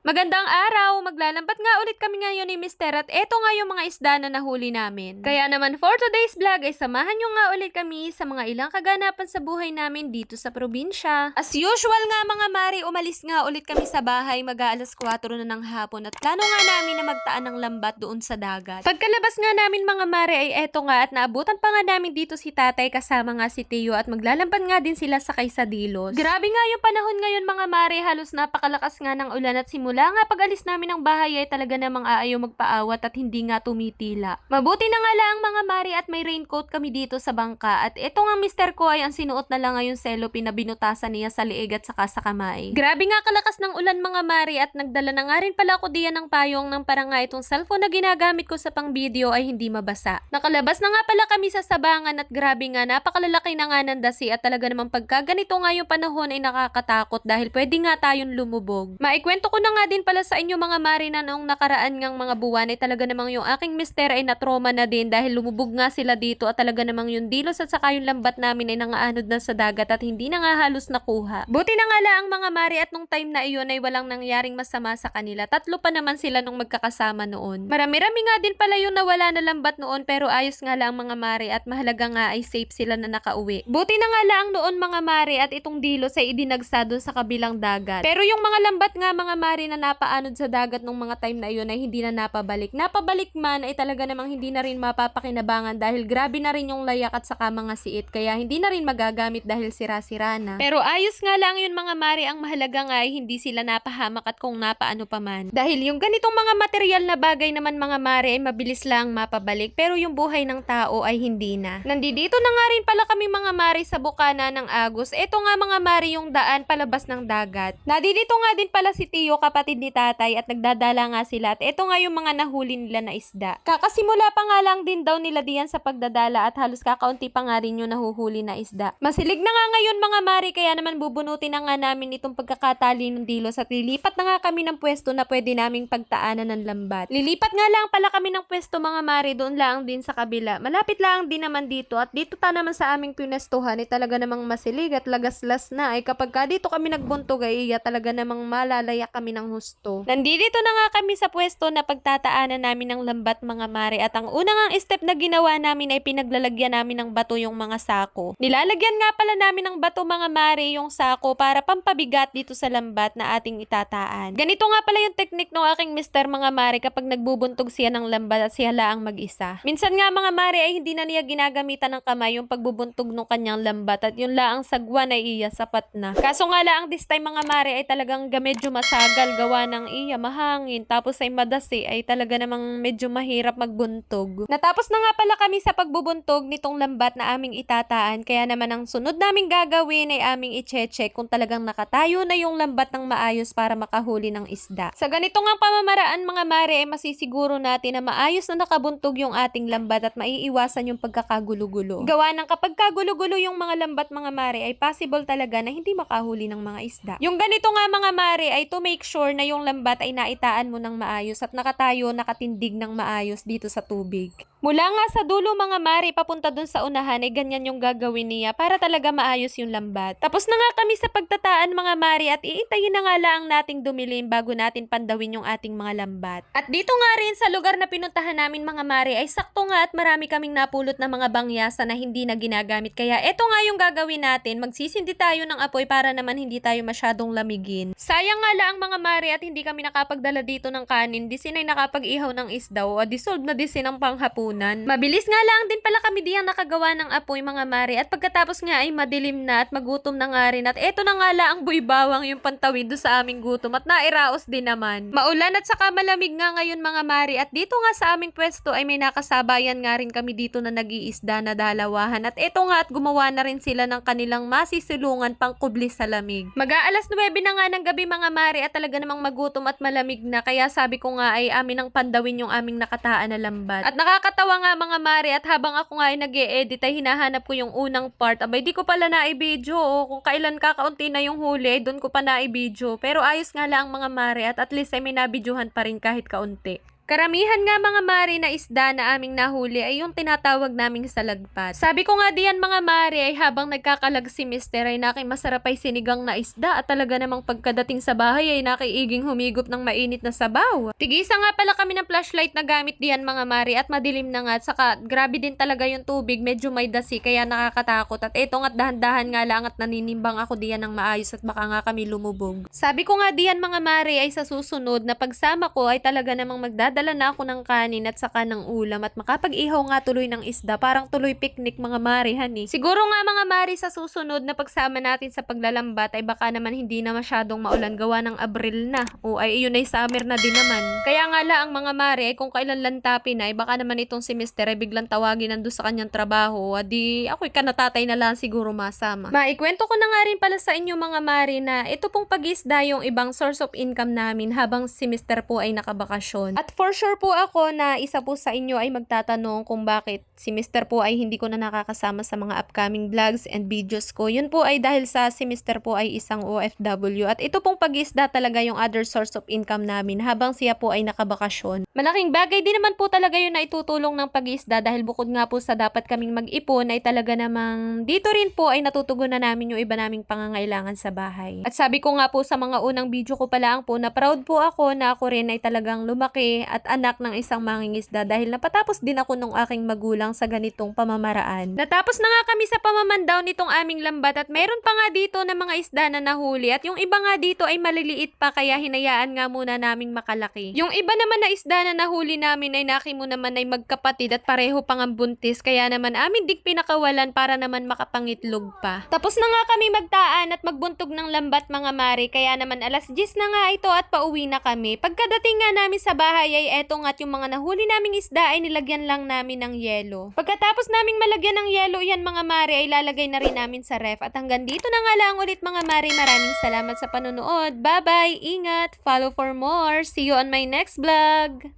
Magandang araw! Maglalambat nga ulit kami ngayon ni Mister at eto nga yung mga isda na nahuli namin. Kaya naman for today's vlog ay samahan nyo nga ulit kami sa mga ilang kaganapan sa buhay namin dito sa probinsya. As usual nga mga mari, umalis nga ulit kami sa bahay mag-aalas 4 na ng hapon at plano nga namin na magtaan ng lambat doon sa dagat. Pagkalabas nga namin mga mari ay eto nga at naabutan pa nga namin dito si tatay kasama nga si Tio at maglalambat nga din sila sa Quesadillos. Grabe nga yung panahon ngayon mga mari, halos napakalakas nga ng ulan at simula nga pag-alis namin ng bahay ay talaga namang aayaw magpaawat at hindi nga tumitila. Mabuti na nga lang mga mari at may raincoat kami dito sa bangka at eto nga mister ko ay ang sinuot na lang ngayon cellophane na binutasan niya sa liig at saka sa kamay. Grabe nga kalakas ng ulan mga mari at nagdala na nga rin pala ako diyan ng payong ng para nga itong cellphone na ginagamit ko sa pang video ay hindi mabasa. Nakalabas na nga pala kami sa sabangan at grabe nga napakalalaki na nga ng dasi at talaga namang pagka ganito nga yung panahon ay nakakatakot dahil pwede nga tayong lumubog. Maikwento ko na nga din pala sa inyo mga mari na noong nakaraan ngang mga buwan ay talaga namang yung aking mister ay natroma na din dahil lumubog nga sila dito at talaga namang yung dilos at saka yung lambat namin ay nangaanod na sa dagat at hindi na nga halos nakuha. Buti na nga lang mga mari at nung time na iyon ay walang nangyaring masama sa kanila. Tatlo pa naman sila nung magkakasama noon. Marami-rami nga din pala yung nawala na lambat noon pero ayos nga lang mga mari at mahalaga nga ay safe sila na nakauwi. Buti na nga lang noon mga mari at itong dilos ay idinagsa doon sa kabilang dagat. Pero yung mga lambat nga mga mari na napaanod sa dagat nung mga time na iyon ay hindi na napabalik. Napabalik man ay talaga namang hindi na rin mapapakinabangan dahil grabe na rin yung layak at saka mga siit kaya hindi na rin magagamit dahil sira-sira na. Pero ayos nga lang yun mga mari, ang mahalaga nga ay hindi sila napahamak at kung napaano pa man. Dahil yung ganitong mga material na bagay naman mga mari ay mabilis lang mapabalik pero yung buhay ng tao ay hindi na. Nandito na nga rin pala kami mga mari sa bukana ng Agus. Ito nga mga mari yung daan palabas ng dagat. Nandito nga din pala si Tio kapatid ni tatay at nagdadala nga sila at ito nga yung mga nahuli nila na isda. Kakasimula pa nga lang din daw nila diyan sa pagdadala at halos kakaunti pa nga rin yung nahuhuli na isda. Masilig na nga ngayon mga mari kaya naman bubunutin na nga namin itong pagkakatali ng dilos at lilipat na nga kami ng pwesto na pwede naming pagtaanan ng lambat. Lilipat nga lang pala kami ng pwesto mga mari doon lang din sa kabila. Malapit lang din naman dito at dito ta naman sa aming pwestuhan ay talaga namang masilig at lagaslas na ay kapag ka dito kami nagbuntog ay iya talaga namang malalaya kami ng husto. Nandito na nga kami sa pwesto na pagtataanan namin ng lambat mga mari at ang unang step na ginawa namin ay pinaglalagyan namin ng bato yung mga sako. Nilalagyan nga pala namin ng bato mga mari yung sako para pampabigat dito sa lambat na ating itataan. Ganito nga pala yung technique ng aking mister mga mari kapag nagbubuntog siya ng lambat at siya laang mag-isa. Minsan nga mga mari ay hindi na niya ginagamitan ng kamay yung pagbubuntog ng kanyang lambat at yung laang sagwan ay iya sapat na. Kaso nga laang this time mga mari ay talagang medyo masagal gawa ng iya mahangin tapos ay madasi ay talaga namang medyo mahirap magbuntog. Natapos na nga pala kami sa pagbubuntog nitong lambat na aming itataan kaya naman ang sunod naming gagawin ay aming i-check kung talagang nakatayo na yung lambat ng maayos para makahuli ng isda. Sa ganito nga pamamaraan mga mari ay masisiguro natin na maayos na nakabuntog yung ating lambat at maiiwasan yung pagkakagulo-gulo. Gawa ng kapag kagulo-gulo yung mga lambat mga mari ay possible talaga na hindi makahuli ng mga isda. Yung ganito nga mga mari ay to make sure na yung lambat ay naitaan mo ng maayos at nakatayo, nakatindig ng maayos dito sa tubig. Mula nga sa dulo mga mari papunta dun sa unahan ay ganyan yung gagawin niya para talaga maayos yung lambat. Tapos na nga kami sa pagtataan mga mari at iintayin na nga lang nating dumilim bago natin pandawin yung ating mga lambat. At dito nga rin sa lugar na pinuntahan namin mga mari ay sakto nga at marami kaming napulot na mga bangyasa na hindi na ginagamit. Kaya eto nga yung gagawin natin, magsisindi tayo ng apoy para naman hindi tayo masyadong lamigin. Sayang nga lang mga mari at hindi kami nakapagdala dito ng kanin, di sinay nakapag-ihaw ng isda o dissolve na disin ang panghapunan. Mabilis nga lang din pala kami diyang nakagawa ng apoy mga mari at pagkatapos nga ay madilim na at magutom na nga rin at eto na nga lang ang buibawang yung pantawid do sa aming gutom at nairaos din naman. Maulan at saka malamig nga ngayon mga mari at dito nga sa aming pwesto ay may nakasabayan nga rin kami dito na nag-iisda na dalawahan at eto nga at gumawa na rin sila ng kanilang masisilungan pang kubli sa lamig. Mag-aalas 9 na nga ng gabi mga mari at talaga namang magutom at malamig na kaya sabi ko nga ay amin ang pandawin yung aming nakataan na lambat. At nakakatawa nga mga mari at habang ako nga ay nag-e-edit ay hinahanap ko yung unang part. Abay di ko pala na-i-video kung kailan kakaunti na yung huli doon ko pa na-i-video. Pero ayos nga lang mga mari at least ay may nabidyohan pa rin kahit kaunti. Karamihan nga mga mare na isda na aming nahuli ay yung tinatawag naming salagpat. Sabi ko nga diyan mga mare ay habang nagkakalag si Mister ay masarap ay sinigang na isda at talaga namang pagkadating sa bahay ay nakiiging humigop ng mainit na sabaw. Tigisa nga pala kami ng flashlight na gamit diyan mga mare at madilim na nga at saka grabe din talaga yung tubig, medyo may dasi kaya nakakatakot at eto nga't dahan-dahan nga lang at naninimbang ako diyan ng maayos at baka nga kami lumubog. Sabi ko nga diyan mga mare ay sa susunod na pagsama ko ay talaga namang magdadala na ako ng kanin at saka ng ulam at makapag-ihaw nga tuloy ng isda, parang tuloy picnic mga mare honey. Siguro nga mga mare sa susunod na pagsama natin sa paglalambat ay baka naman hindi na masyadong maulan gawa ng Abril na o ay yun ay summer na din naman. Kaya nga la ang mga mare ay kung kailan lantapin ay baka naman itong si Mister ay biglang tawagin nandun sa kanyang trabaho adi ako'y kanatatay na lang siguro masama. Maikwento ko na nga rin pala sa inyo mga mare na ito pong pag-isda yung ibang source of income namin habang si Mister po ay nakabakasyon. At for sure po ako na isa po sa inyo ay magtatanong kung bakit si Mister po ay hindi ko na nakakasama sa mga upcoming vlogs and videos ko. Yun po ay dahil sa si Mister po ay isang OFW at ito pong pag-isda talaga yung other source of income namin habang siya po ay nakabakasyon. Malaking bagay din naman po talaga yun na itutulong ng pag-isda dahil bukod nga po sa dapat kaming mag-ipon ay talaga namang dito rin po ay natutugunan namin yung iba naming pangangailangan sa bahay. At sabi ko nga po sa mga unang video ko pa lang po na proud po ako na ako rin ay talagang lumaki at anak ng isang mangingisda dahil napatapos din ako nung aking magulang sa ganitong pamamaraan. Natapos na nga kami sa pamamandaw nitong aming lambat at meron pa nga dito na mga isda na nahuli at yung iba nga dito ay maliliit pa kaya hinayaan nga muna naming makalaki. Yung iba naman na isda na nahuli namin ay nakimo naman ay magkapatid at pareho pang ang buntis kaya naman amin dig pinakawalan para naman makapangitlog pa. Tapos na nga kami magtaan at magbuntog ng lambat mga mare kaya naman alas 10 na nga ito at pauwi na kami. Pagkadating nga namin sa bahay ay eto nga't yung mga nahuli naming isda ay nilagyan lang namin ng yelo. Pagkatapos naming malagyan ng yelo yan mga mare ay lalagay na rin namin sa ref at hanggang dito na nga lang ulit mga mare, maraming salamat sa panonood. Bye bye, ingat, follow for more, see you on my next vlog.